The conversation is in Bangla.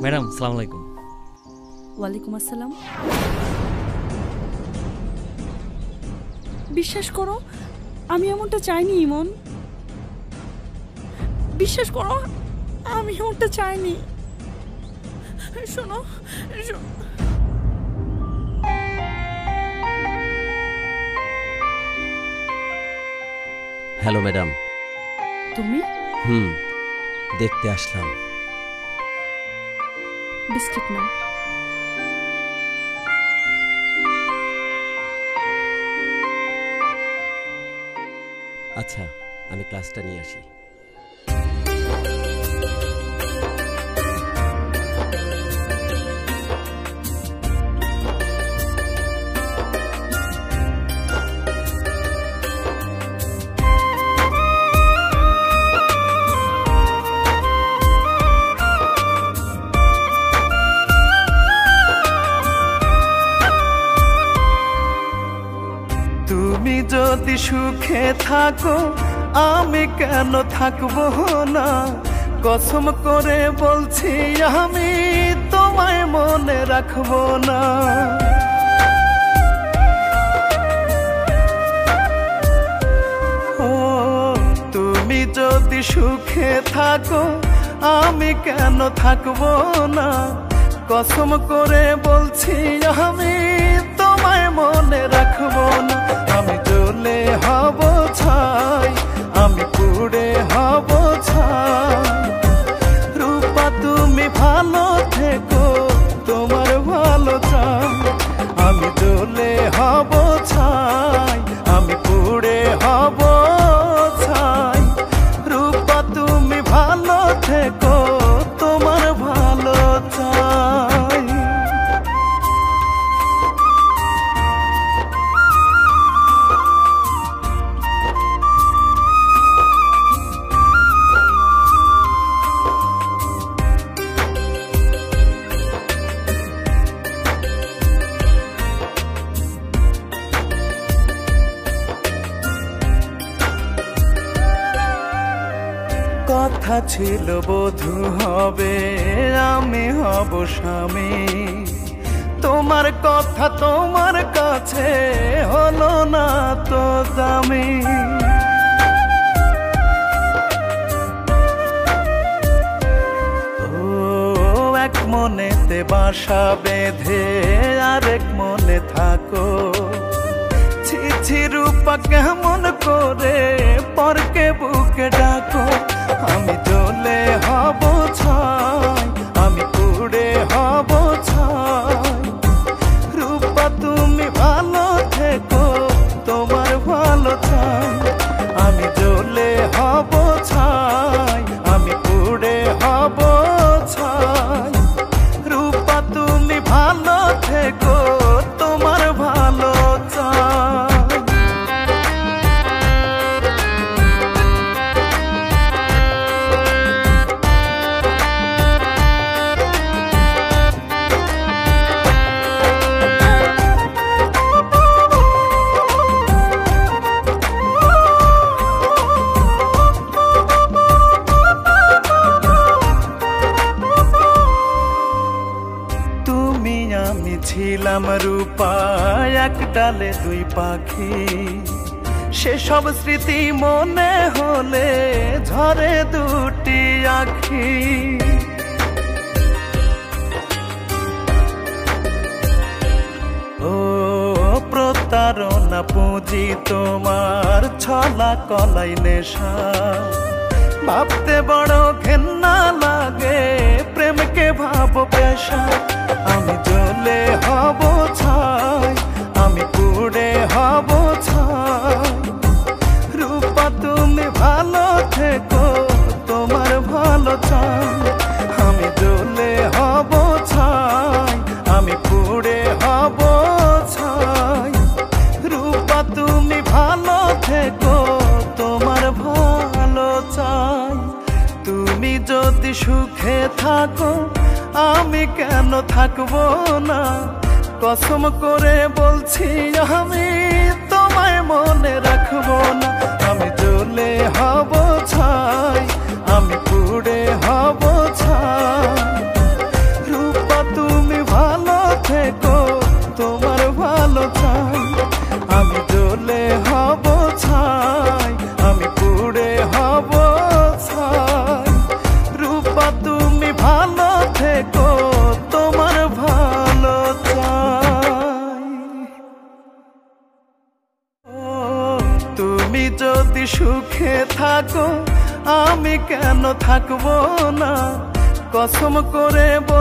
ম্যাডাম সালাম আলাইকুম। ওয়ালাইকুম আসসালাম। বিশ্বাস করো আমি এমনটা চাইনি ইমন, বিশ্বাস করো আমি এমনটা চাইনি। শোনো হ্যালো ম্যাডাম। তুমি? দেখতে আসলাম। বিস্কিট নাও। আচ্ছা আমি ক্লাসটা নিয়ে আসি। তুমি যদি সুখে থাকো আমি কেন থাকবো না, কসম করে বলছি আমি তোমায় মনে রাখবো না। ও তুমি যদি সুখে থাকো আমি কেন থাকবো না, কসম করে বলছি আমি তোমায় মনে রাখবো না। আমি জ্বলে হব ছাই, আমি পুড়ে হব ছাই, রূপা তুমি ভালো থেকো তোমার ভালো চাই। আমি জ্বলে হব ছাই, আমি পুড়ে হব ছাই, রূপা তুমি ভালো থেকো তোমার ভালো চাই। কথা ছিল বধূ হবে আমি হব স্বামী, তোমার কথা তোমার কাছে হলো না তো দামি। ও এক মনেতে বাসা বেঁধে আরেক মনে থাকো, ছি ছি রূপা কেমন করে পরকে বুকে ডাকো। আমি জ্বলে হব ছাই, আমি পুড়ে হব ছাই, রূপা তুমি ভালো থেকো তোমার ভালো চাই। আমি জ্বলে হব ছাই, আমি পুড়ে হব ছাই, রূপা তুমি ভালো থেকো তোমার ভালো চাই। ছিলাম রূপা এক ডালে দুই পাখি, সেসব স্মৃতি মনে হলে ঝরে দুটি আখি। ও প্রতারণা পুঁজি তোমার ছলা কলাই নেশা, ভাবতে বড় ঘেন্না লাগে প্রেমকে ভাবো পেশা। আমি জ্বলে হব ছাই, আমি পুড়ে হব ছাই, রূপা তুমি ভালো থেকো তোমার ভালো চাই। আমি জ্বলে হব ছাই, আমি পুড়ে হব ছাই, রূপা তুমি ভালো থেকো তোমার ভালো চাই। তুমি যদি সুখে থাকো আমি কেন থাকবো না, কসম করে বলছি আমি তোমায় মনে রাখবো না। আমি জ্বলে হব ছাই, আমি পুড়ে হব ছাই, তুমি যদি সুখে থাকো আমি কেন থাকবো না, কসম করে বল